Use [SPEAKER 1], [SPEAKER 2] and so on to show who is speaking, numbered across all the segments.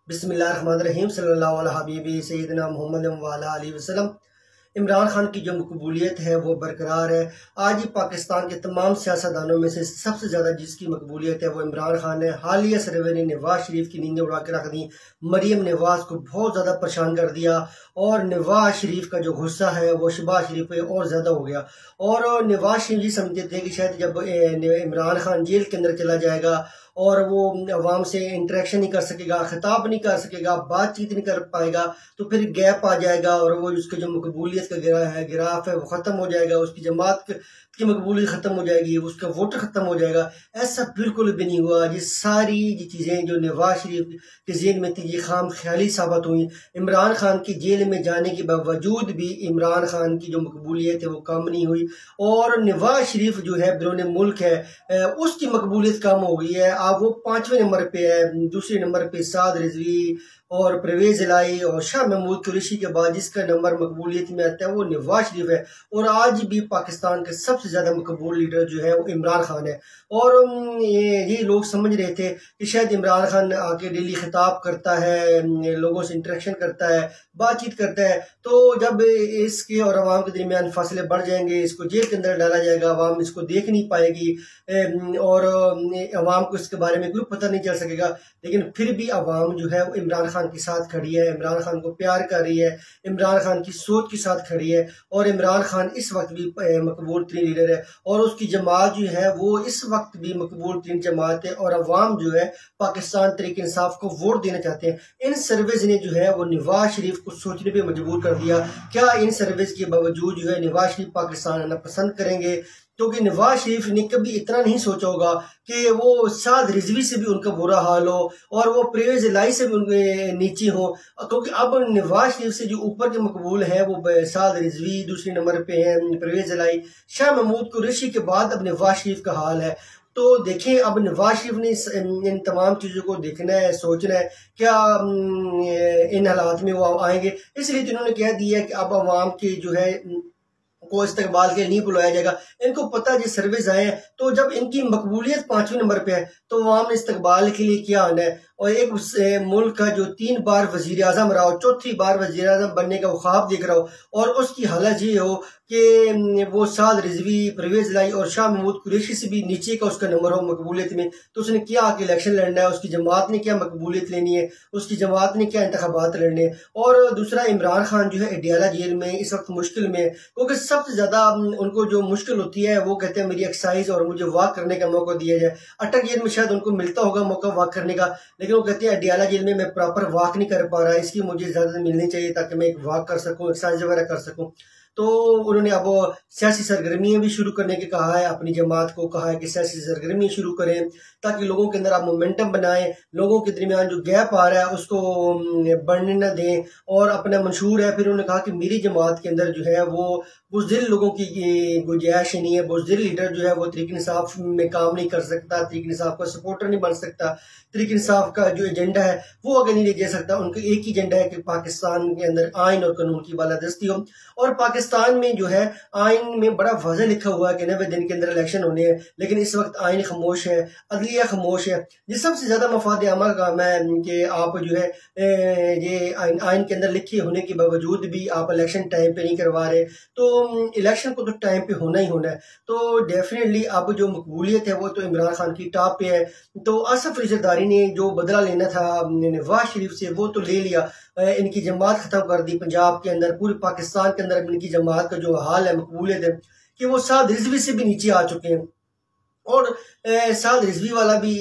[SPEAKER 1] बिस्मिल्लाहिर्रहमानिर्रहीम सल्लल्लाहु अला हबीबी सय्यिदना मुहम्मद व अला आलिहि वसल्लम। इमरान खान की जो मकबूलियत है वो बरकरार है। आज ही पाकिस्तान के तमाम सियासतदानों में से सबसे ज़्यादा जिसकी मकबूलियत है वो इमरान खान है। हालिया सर्वे ने नवाज शरीफ की नींदें उड़ा के रख दी। मरीम नवाज को बहुत ज़्यादा परेशान कर दिया और नवाज शरीफ का जो गुस्सा है वो शहबाज शरीफ पे और ज़्यादा हो गया। और नवाज शरीफ जी समझते थे कि शायद जब इमरान खान जेल के अंदर चला जाएगा और वो अवाम से इंटरेक्शन नहीं कर सकेगा, खिताब नहीं कर सकेगा, बातचीत नहीं कर पाएगा, तो फिर गैप आ जाएगा और वो उसके जो मकबूलियत का गिराफ है वो ख़त्म हो जाएगा, उसकी जमात की मकबूलियत ख़त्म हो जाएगी, उसका वोटर ख़त्म हो जाएगा। ऐसा बिल्कुल भी नहीं हुआ। ये सारी चीज़ें जो नवाज शरीफ के जेल में थी ये खाम ख्याली साबित हुई। इमरान खान की जेल में जाने के बावजूद भी इमरान खान की जो मकबूलियत है वो कम नहीं हुई और नवाज शरीफ जो है बैरून मुल्क है उसकी मकबूलियत कम हो गई है। अब वो 5वें नंबर पे है। दूसरे नंबर पे साद रिजवी और परवेज इलाही और शाह महमूद कुरैशी के बाद जिसका नंबर मकबूलियत में आता है वो नवाज शरीफ है। और आज भी पाकिस्तान के सबसे ज़्यादा मकबूल लीडर जो है वो इमरान खान है। और ये लोग समझ रहे थे कि शायद इमरान खान आके डेली खिताब करता है, लोगों से इंटरेक्शन करता है, बातचीत करता है, तो जब इसके और अवाम के दरमियान फासले बढ़ जाएंगे, इसको जेल के अंदर डाला जाएगा, अवाम इसको देख नहीं पाएगी और अवाम को इसके बारे में कोई पता नहीं चल सकेगा। लेकिन फिर भी अवाम जो है वो इमरान खान के साथ खड़ी है, इमरान खान को प्यार कर रही है, इमरान खान की सोच के साथ खड़ी है और इमरान खान इस वक्त भी मकबूल तरीन लीडर है और उसकी जमात जो है वो इस वक्त भी मकबूल तरीन जमात है और अवाम जो है पाकिस्तान तहरीक इंसाफ को वोट देना चाहते हैं। इन सर्वेज ने जो है वो नवाज शरीफ को सोचने पर मजबूर कर दिया। क्या इन सर्वेज के बावजूद जो है नवाज शरीफ पाकिस्तान आना पसंद करेंगे? क्योंकि नवाज शरीफ ने कभी इतना नहीं सोचा होगा कि वो साद रिजवी से भी उनका बुरा हाल हो और वो परवेज इलाही से भी उनके नीचे हो, क्योंकि अब नवाज शरीफ से जो ऊपर के मकबूल हैं वो साद रिजवी दूसरे नंबर पे हैं, परवेज इलाही, शाह महमूद कुरैशी के बाद अब नवाज शरीफ का हाल है। तो देखें अब नवाज शरीफ ने इन तमाम चीज़ों को देखना है, सोचना है क्या इन हालात में वो आएंगे। इसलिए तो इन्होंने कह दिया कि अब अवाम के जो है को इस्तकबाल के लिए नहीं बुलाया जाएगा। इनको पता है सर्विस आए हैं तो जब इनकी मकबूलियत 5वें नंबर पे है तो अवाम ने इस्तकबाल के लिए क्या आना है। और एक मुल्क का जो 3 बार वजीर आजम रहा हो, 4थी बार वजीर आजम बनने का वो ख्वाब देख रहा हो और उसकी हालत ये हो कि वो साद रिजवी, परवेज इलाही और शाह महमूद कुरैशी से भी नीचे का उसका नंबर हो मकबूलियत में, तो उसने क्या आके इलेक्शन लड़ना है, उसकी जमात ने क्या मकबूलियत लेनी है, उसकी जमात ने क्या इंतखाबात लड़ने। और दूसरा इमरान खान जो है अडियाला जेल में इस वक्त मुश्किल में, क्योंकि सबसे ज़्यादा उनको जो मुश्किल होती है वो कहते हैं मेरी एक्सरसाइज और मुझे वॉक करने का मौका दिया जाए। अटक जेल में शायद उनको मिलता होगा मौका वॉक करने का, लेकिन वो कहते हैं अडियाला जेल में मैं प्रॉपर वॉक नहीं कर पा रहा, इसकी मुझे इजाज़त मिलनी चाहिए ताकि मैं एक वॉक कर सकूँ, एक्सरसाइज वगैरह कर सकूँ। तो उन्होंने अब सियासी सरगर्मियाँ भी शुरू करने के कहा है, अपनी जमात को कहा है कि सियासी सरगर्मी शुरू करें ताकि लोगों के अंदर आप मोमेंटम बनाएं, लोगों के दरमियान जो गैप आ रहा है उसको बढ़ने न दें और अपना मंशूर है। फिर उन्होंने कहा कि मेरी जमात के अंदर जो है वो बुज़दिल लोगों की गुंजाइश नहीं है, बुज़दिल लीडर जो है वो तहरीक इंसाफ में काम नहीं कर सकता, तहरीक इंसाफ का सपोर्टर नहीं बन सकता, तहरीक इंसाफ का जो एजेंडा है वो आगे नहीं ले जा सकता। उनका एक ही एजेंडा है कि पाकिस्तान के अंदर आइन और कानून की बालादस्ती हो। और पाकिस्तान में जो है आइन में बड़ा वाज़ह लिखा हुआ है कि 90 दिन के अंदर इलेक्शन होने हैं, लेकिन इस वक्त आइन खामोश है, अदलिया खामोश है। ये सबसे ज़्यादा मफाद आमा का काम है कि आप जो है ये आइन के अंदर लिखे होने के बावजूद भी आप इलेक्शन टाइम पे नहीं करवा रहे, तो इलेक्शन को तो टाइम पे होना ही होना है। तो डेफिनेटली अब जो मकबूलियत है वो तो इमरान खान की टॉप पे है। तो आसिफ जरदारी ने जो बदला लेना था नवाज शरीफ से वो तो ले लिया, इनकी जमात खत्म कर दी पंजाब के अंदर, पूरे पाकिस्तान के अंदर इनकी जमात का जो हाल है, मकबूलियत है कि वो साद रिजवी से भी नीचे आ चुके हैं। और साद रिजवी वाला भी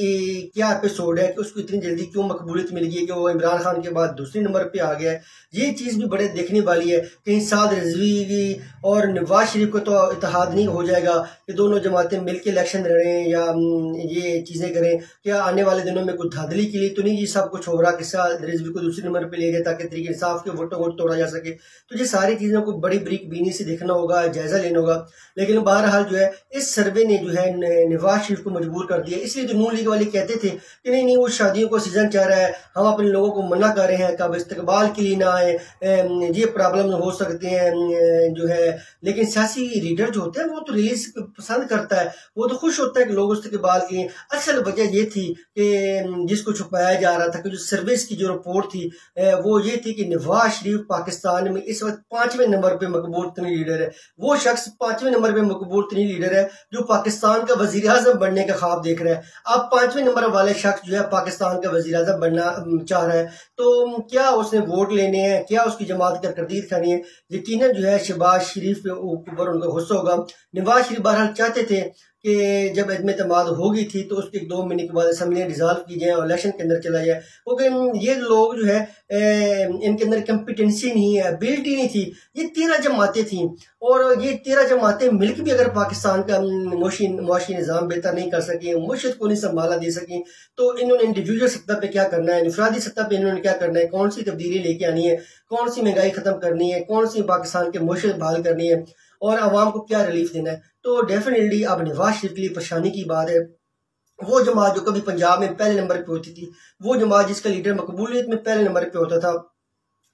[SPEAKER 1] क्या एपिसोड है कि उसको इतनी जल्दी क्यों मकबूलियत मिल गई है कि वो इमरान खान के बाद दूसरे नंबर पे आ गया है। ये चीज़ भी बड़े देखने वाली है। कहीं साद रिजवी और नवाज शरीफ को तो इत्तेहाद नहीं हो जाएगा कि दोनों जमातें मिलकर इलेक्शन लड़ें या ये चीज़ें करें। क्या आने वाले दिनों में कुछ धांधली के लिए तो नहीं ये सब कुछ हो रहा कि साद रिजवी को दूसरे नंबर पर ले जाए ताकि तहरीक इंसाफ के वोटों को तोड़ा जा सके। तो ये सारी चीज़ों को बड़ी बरीक बीनी से देखना होगा, जायज़ा लेना होगा। लेकिन बहरहाल जो है इस सर्वे ने जो है नवाज शरीफ को मजबूर कर दिया। इसलिए जो नून लीग वाले कहते थे कि नहीं नहीं वो शादियों को सीजन चल रहा है, हम अपने लोगों को मना कर रहे हैं कि अब इस्तकबाल के लिए ना आए, ये प्रॉब्लम हो सकते हैं जो है। लेकिन सियासी लीडर जो होते हैं वो तो रिलीज पसंद करता है, वो तो खुश होता है कि लोग इस्तकबाल किए। असल वजह ये थी कि जिसको छुपाया जा रहा था कि जो सर्विस की जो रिपोर्ट थी वो ये थी कि नवाज शरीफ पाकिस्तान में इस वक्त 5वें नंबर पे मकबूल तरीन लीडर है। वो शख्स 5वें नंबर पे मकबूल तरीन लीडर है जो पाकिस्तान का वजीर आजम बनने का ख्वाब देख रहा है। अब 5वें नंबर वाले शख्स जो है पाकिस्तान का वजीर आजम बनना चाह रहा है, तो क्या उसने वोट लेने हैं, क्या उसकी जमात की तरदीद करनी है? यकीनन जो है शहबाज शरीफ के ऊपर उनका गुस्सा होगा। नवाज शरीफ बहरहाल चाहते थे कि जब इदम एतमाद होगी थी तो उसके 2 महीने के बाद असम्बली डिजॉल्व की जाए और इलेक्शन के अंदर चला जाए, क्योंकि ये लोग जो है इनके अंदर कम्पिटेंसी नहीं है, एबिलिटी नहीं थी। ये 13 जमातें थी और ये 13 जमातें मिलकर भी अगर पाकिस्तान का मुआशी निज़ाम बेहतर नहीं कर सकी, मुर्शद को नहीं संभाला दे सकी, तो इन्होंने इंडिविजुअल सत्ता पे क्या करना है, इनफरादी सत्ता पे इन्होंने क्या करना है, कौन सी तब्दीली लेके आनी है, कौन सी महंगाई खत्म करनी है, कौन सी पाकिस्तान के मुर्शद बहाल करनी है और आवाम को क्या रिलीफ देना है। तो डेफिनेटली अब नवाज शरीफ के लिए परेशानी की बात है। वो जमात जो कभी पंजाब में पहले नंबर पे होती थी, वो जमात जिसका लीडर मकबूलियत में पहले नंबर पे होता था,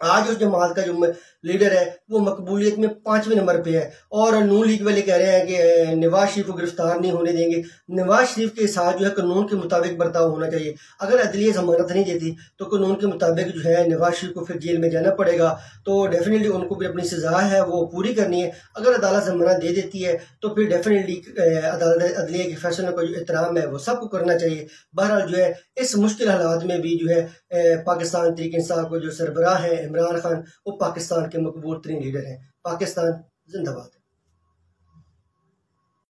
[SPEAKER 1] आज उस जमात का जो लीडर है वो मकबूलियत में 5वें नंबर पे है। और नून लीग वाले कह रहे हैं कि नवाज शरीफ को गिरफ्तार नहीं होने देंगे। नवाज शरीफ के साथ जो है कानून के मुताबिक बर्ताव होना चाहिए। अगर अदलिया जमानत नहीं देती तो कानून के मुताबिक जो है नवाज शरीफ को फिर जेल में जाना पड़ेगा। तो डेफिनेटली उनको भी अपनी सजा है वो पूरी करनी है। अगर अदालत जमानत दे देती है तो फिर डेफिनेटली अदालत अदलिया के फैसलों का जो एहतराम है वो सबको करना चाहिए। बहरहाल जो है इस मुश्किल हालात में भी जो है पाकिस्तान तहरीक इंसाफ को जो सरबराह है इमरान खान, वो पाकिस्तान के मकबूल तरीन लीडर हैं। पाकिस्तान जिंदाबाद।